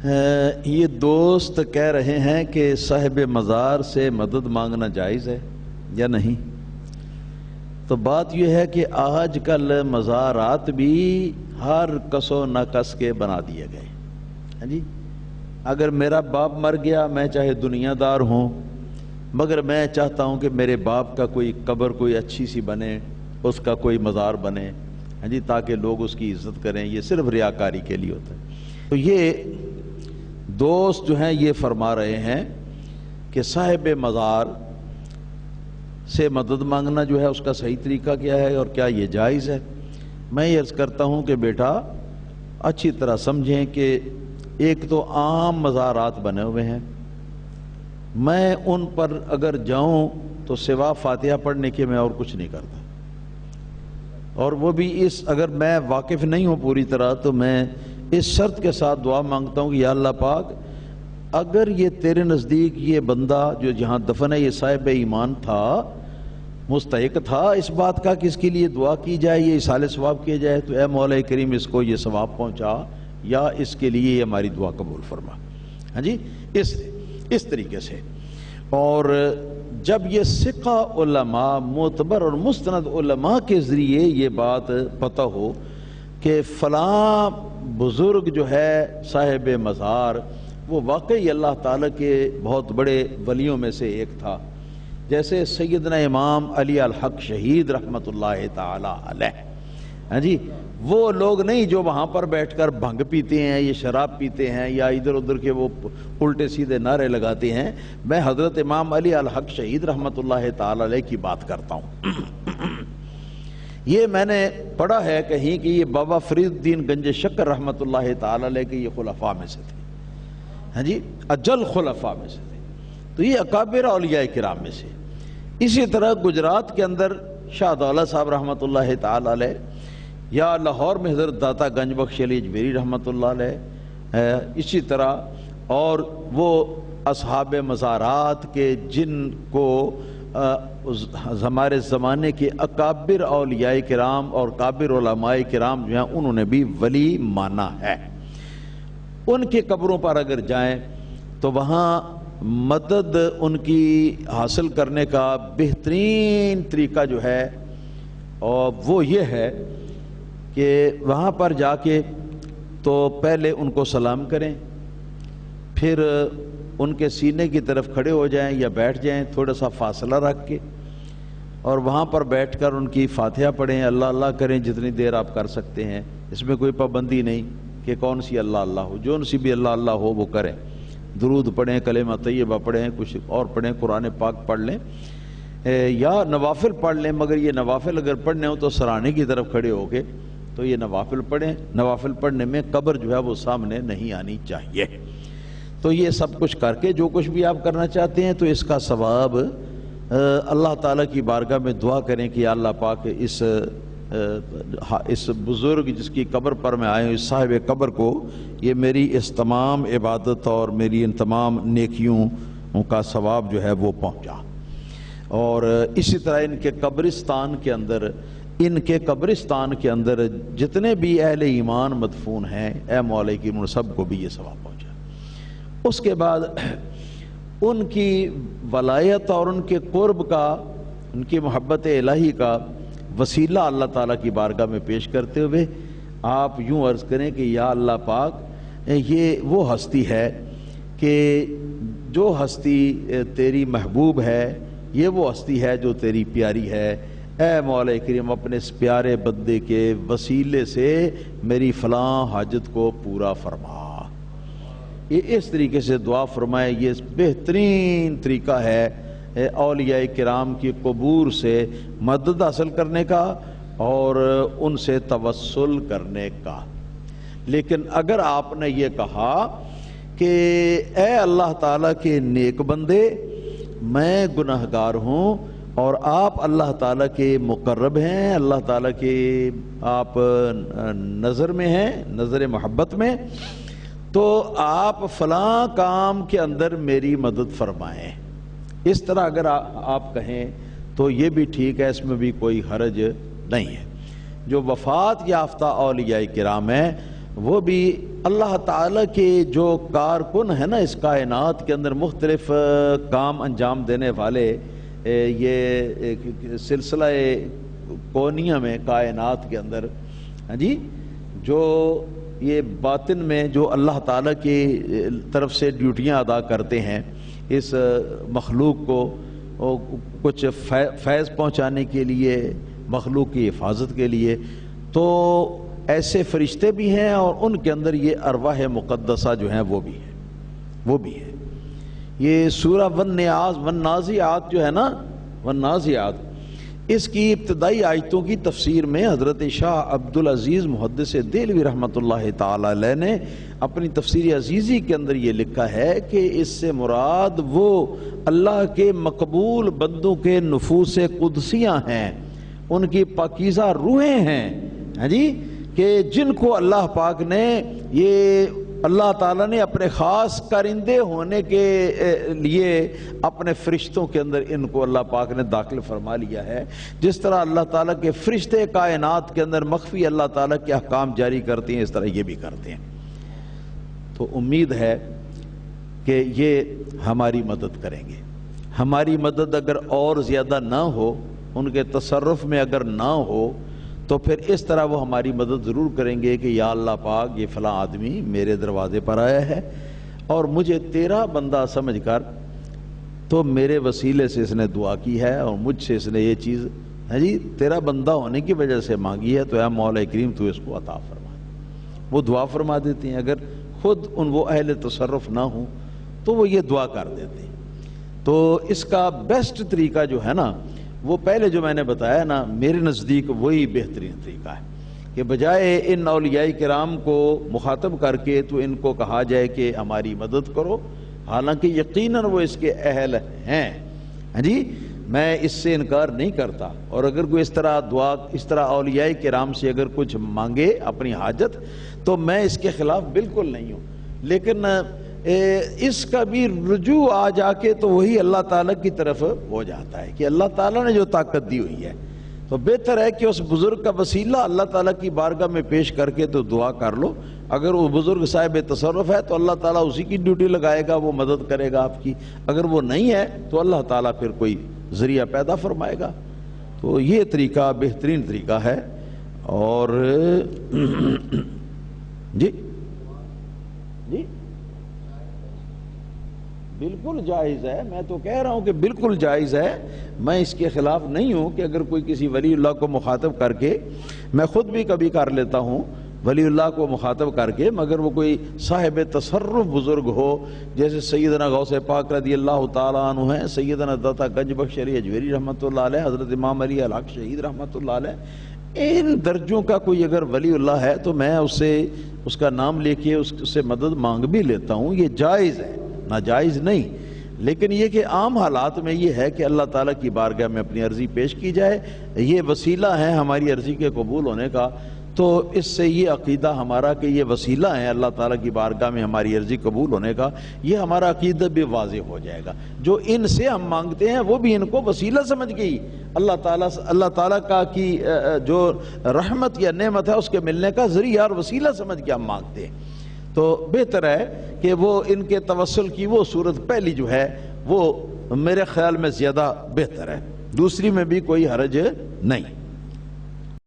یہ دوست کہہ رہے ہیں کہ صاحب مزار سے مدد مانگنا جائز ہے یا نہیں؟ تو بات یہ ہے کہ آج کل مزارات بھی ہر کس و ناکس کے بنا دیے گئے ہیں جی۔ اگر میرا باپ مر گیا، میں چاہے دنیا دار ہوں، مگر میں چاہتا ہوں کہ میرے باپ کا کوئی قبر کوئی اچھی سی بنے، اس کا کوئی مزار بنے جی، تاکہ لوگ اس کی عزت کریں۔ یہ صرف ریاکاری کے لیے ہوتا ہے۔ تو یہ دوست جو ہیں یہ فرما رہے ہیں کہ صاحب مزار سے مدد مانگنا جو ہے اس کا صحیح طریقہ کیا ہے اور کیا یہ جائز ہے؟ میں یہ عرض کرتا ہوں کہ بیٹا اچھی طرح سمجھیں کہ ایک تو عام مزارات بنے ہوئے ہیں، میں ان پر اگر جاؤں تو سوا فاتحہ پڑھنے کے میں اور کچھ نہیں کرتا، اور وہ بھی اگر میں واقف نہیں ہوں پوری طرح تو میں اس شرط کے ساتھ دعا مانگتا ہوں کہ یا اللہ پاک، اگر یہ تیرے نزدیک یہ بندہ جو جہاں دفن ہے یہ صاحب ایمان تھا، مستحق تھا اس بات کا کہ اس کے لیے دعا کی جائے، یہ اصالہ ثواب کیا جائے، تو اے مولا کریم اس کو یہ ثواب پہنچا یا اس کے لیے یہ ہماری دعا قبول فرما۔ ہاں جی، اس طریقے سے۔ اور جب یہ ثقہ علماء، معتبر اور مستند علماء کے ذریعے یہ بات پتہ ہو کہ فلاں بزرگ جو ہے صاحب مزار وہ واقعی اللہ تعالیٰ کے بہت بڑے ولیوں میں سے ایک تھا، جیسے سیدنا امام علی الحق شہید رحمۃ اللہ تعالی علیہ، ہاں جی، وہ لوگ نہیں جو وہاں پر بیٹھ کر بھنگ پیتے ہیں، یہ شراب پیتے ہیں یا ادھر ادھر کے وہ الٹے سیدھے نعرے لگاتے ہیں۔ میں حضرت امام علی الحق شہید رحمۃ اللہ تعالی علیہ کی بات کرتا ہوں۔ یہ میں نے پڑھا ہے کہیں کہ یہ بابا فرید الدین گنج شکر رحمۃ اللہ تعالی علیہ کے یہ خلفاء میں سے تھے، ہاں جی، اجل خلفاء میں سے تھے، تو یہ اکابر اولیاء کرام میں سے۔ اسی طرح گجرات کے اندر شاہ دولت صاحب رحمۃ اللہ تعالی علیہ، یا لاہور میں حضرت داتا گنج بخش علی اجمیری رحمۃ اللہ علیہ، اسی طرح اور وہ اصحاب مزارات کے جن کو ہمارے زمانے کے اکابر اولیاء کرام اور کابر علماء کرام جو ہیں انہوں نے بھی ولی مانا ہے، ان کے قبروں پر اگر جائیں تو وہاں مدد ان کی حاصل کرنے کا بہترین طریقہ جو ہے اور وہ یہ ہے کہ وہاں پر جا کے تو پہلے ان کو سلام کریں، پھر ان کے سینے کی طرف کھڑے ہو جائیں یا بیٹھ جائیں تھوڑا سا فاصلہ رکھ کے، اور وہاں پر بیٹھ کر ان کی فاتحہ پڑھیں، اللہ اللہ کریں جتنی دیر آپ کر سکتے ہیں، اس میں کوئی پابندی نہیں کہ کون سی اللہ اللہ ہو، جو سی بھی اللہ اللہ ہو وہ کریں، درود پڑھیں، کلمہ طیبہ پڑھیں، کچھ اور پڑھیں، قرآن پاک پڑھ لیں یا نوافل پڑھ لیں، مگر یہ نوافل اگر پڑھنے ہو تو سرانے کی طرف کھڑے ہو کے تو یہ نوافل پڑھیں، نوافل پڑھنے میں قبر جو ہے وہ سامنے نہیں آنی چاہیے۔ تو یہ سب کچھ کر کے جو کچھ بھی آپ کرنا چاہتے ہیں تو اس کا ثواب اللہ تعالیٰ کی بارگاہ میں دعا کریں کہ یا اللہ پاک اس بزرگ جس کی قبر پر میں آئے ہوں، اس صاحب قبر کو یہ میری اس تمام عبادت اور میری ان تمام نیکیوں کا ثواب جو ہے وہ پہنچا۔ اور اسی طرح ان کے قبرستان کے اندر جتنے بھی اہل ایمان مدفون ہیں، اے مولا کریم، سب کو بھی یہ ثواب پہنچا۔ اس کے بعد ان کی ولایت اور ان کے قرب کا، ان کی محبت الہی کا وسیلہ اللہ تعالیٰ کی بارگاہ میں پیش کرتے ہوئے آپ یوں عرض کریں کہ یا اللہ پاک، یہ وہ ہستی ہے کہ جو ہستی تیری محبوب ہے، یہ وہ ہستی ہے جو تیری پیاری ہے، اے مولا کریم اپنے اس پیارے بندے کے وسیلے سے میری فلاں حاجت کو پورا فرما۔ یہ اس طریقے سے دعا فرمائے، یہ بہترین طریقہ ہے اولیاء کرام کی قبور سے مدد حاصل کرنے کا اور ان سے توسل کرنے کا۔ لیکن اگر آپ نے یہ کہا کہ اے اللہ تعالیٰ کے نیک بندے، میں گناہگار ہوں اور آپ اللہ تعالیٰ کے مقرب ہیں، اللہ تعالیٰ کے آپ نظر میں ہیں، نظر محبت میں، تو آپ فلاں کام کے اندر میری مدد فرمائیں، اس طرح اگر آپ کہیں تو یہ بھی ٹھیک ہے، اس میں بھی کوئی حرج نہیں ہے۔ جو وفات یافتہ اولیاء کرام ہیں وہ بھی اللہ تعالیٰ کے جو کارکن ہیں نا اس کائنات کے اندر، مختلف کام انجام دینے والے، یہ سلسلہ کونیہ میں کائنات کے اندر، ہاں جی، جو یہ باطن میں جو اللہ تعالیٰ کی طرف سے ڈیوٹیاں ادا کرتے ہیں اس مخلوق کو کچھ فیض پہنچانے کے لیے، مخلوق کی حفاظت کے لیے، تو ایسے فرشتے بھی ہیں اور ان کے اندر یہ ارواح مقدسہ جو ہیں وہ بھی ہیں۔ یہ سورہ والنازعات جو ہے نا، والنازعات، اس کی ابتدائی آیتوں کی تفسیر میں حضرت شاہ عبدالعزیز محدث دہلوی رحمۃ اللہ تعالی علیہ نے اپنی تفسیر عزیزی کے اندر یہ لکھا ہے کہ اس سے مراد وہ اللہ کے مقبول بندوں کے نفوس قدسیاں ہیں، ان کی پاکیزہ روحیں ہیں، ہاں جی، کہ جن کو اللہ پاک نے، یہ اللہ تعالیٰ نے اپنے خاص کرندے ہونے کے لیے اپنے فرشتوں کے اندر ان کو اللہ پاک نے داخل فرما لیا ہے۔ جس طرح اللہ تعالیٰ کے فرشتے کائنات کے اندر مخفی اللہ تعالیٰ کے احکام جاری کرتے ہیں، اس طرح یہ بھی کرتے ہیں۔ تو امید ہے کہ یہ ہماری مدد کریں گے۔ ہماری مدد اگر اور زیادہ نہ ہو، ان کے تصرف میں اگر نہ ہو، تو پھر اس طرح وہ ہماری مدد ضرور کریں گے کہ یا اللہ پاک یہ فلاں آدمی میرے دروازے پر آیا ہے اور مجھے تیرا بندہ سمجھ کر تو میرے وسیلے سے اس نے دعا کی ہے اور مجھ سے اس نے یہ چیز ہے جی تیرا بندہ ہونے کی وجہ سے مانگی ہے، تو اے مولا کریم تو اس کو عطا فرما۔ وہ دعا فرما دیتے ہیں، اگر خود وہ اہل تصرف نہ ہوں تو وہ یہ دعا کر دیتے ہیں۔ تو اس کا بیسٹ طریقہ جو ہے نا، وہ پہلے جو میں نے بتایا نا، میرے نزدیک وہی بہترین طریقہ ہے کہ بجائے ان اولیاء کرام کو مخاطب کر کے تو ان کو کہا جائے کہ ہماری مدد کرو، حالانکہ یقیناً وہ اس کے اہل ہیں، ہاں جی، میں اس سے انکار نہیں کرتا۔ اور اگر کوئی اس طرح دعا، اس طرح اولیاء کرام سے اگر کچھ مانگے اپنی حاجت، تو میں اس کے خلاف بالکل نہیں ہوں، لیکن اس کا بھی رجوع آ جا کے تو وہی اللہ تعالیٰ کی طرف ہو جاتا ہے کہ اللہ تعالیٰ نے جو طاقت دی ہوئی ہے، تو بہتر ہے کہ اس بزرگ کا وسیلہ اللہ تعالیٰ کی بارگاہ میں پیش کر کے تو دعا کر لو۔ اگر وہ بزرگ صاحب تصرف ہے تو اللہ تعالیٰ اسی کی ڈیوٹی لگائے گا، وہ مدد کرے گا آپ کی۔ اگر وہ نہیں ہے تو اللہ تعالیٰ پھر کوئی ذریعہ پیدا فرمائے گا۔ تو یہ طریقہ بہترین طریقہ ہے۔ اور جی جی بالکل جائز ہے، میں تو کہہ رہا ہوں کہ بالکل جائز ہے، میں اس کے خلاف نہیں ہوں کہ اگر کوئی کسی ولی اللہ کو مخاطب کر کے، میں خود بھی کبھی کر لیتا ہوں ولی اللہ کو مخاطب کر کے، مگر وہ کوئی صاحب تصرف بزرگ ہو، جیسے سیدنا غوث پاک رضی اللہ تعالیٰ عنہ ہیں، سیدنا داتا گنج بخش علی اجویری رحمۃ اللہ علیہ، حضرت امام علی الحق شہید رحمۃ اللہ علیہ، ان درجوں کا کوئی اگر ولی اللہ ہے تو میں اس سے اس کا نام لے کے اس سے مدد مانگ بھی لیتا ہوں، یہ جائز ہے، ناجائز نہیں۔ لیکن یہ کہ عام حالات میں یہ ہے کہ اللہ تعالیٰ کی بارگاہ میں اپنی عرضی پیش کی جائے، یہ وسیلہ ہے ہماری عرضی کے قبول ہونے کا۔ تو اس سے یہ عقیدہ ہمارا کہ یہ وسیلہ ہے اللہ تعالیٰ کی بارگاہ میں ہماری عرضی قبول ہونے کا، یہ ہمارا عقیدہ بھی واضح ہو جائے گا۔ جو ان سے ہم مانگتے ہیں وہ بھی ان کو وسیلہ سمجھ گئی، اللہ تعالیٰ کا کی جو رحمت یا نعمت ہے اس کے ملنے کا ذریعہ اور وسیلہ سمجھ کے ہم مانگتے ہیں۔ تو بہتر ہے کہ وہ ان کے توسل کی وہ صورت پہلی جو ہے وہ میرے خیال میں زیادہ بہتر ہے، دوسری میں بھی کوئی حرج نہیں۔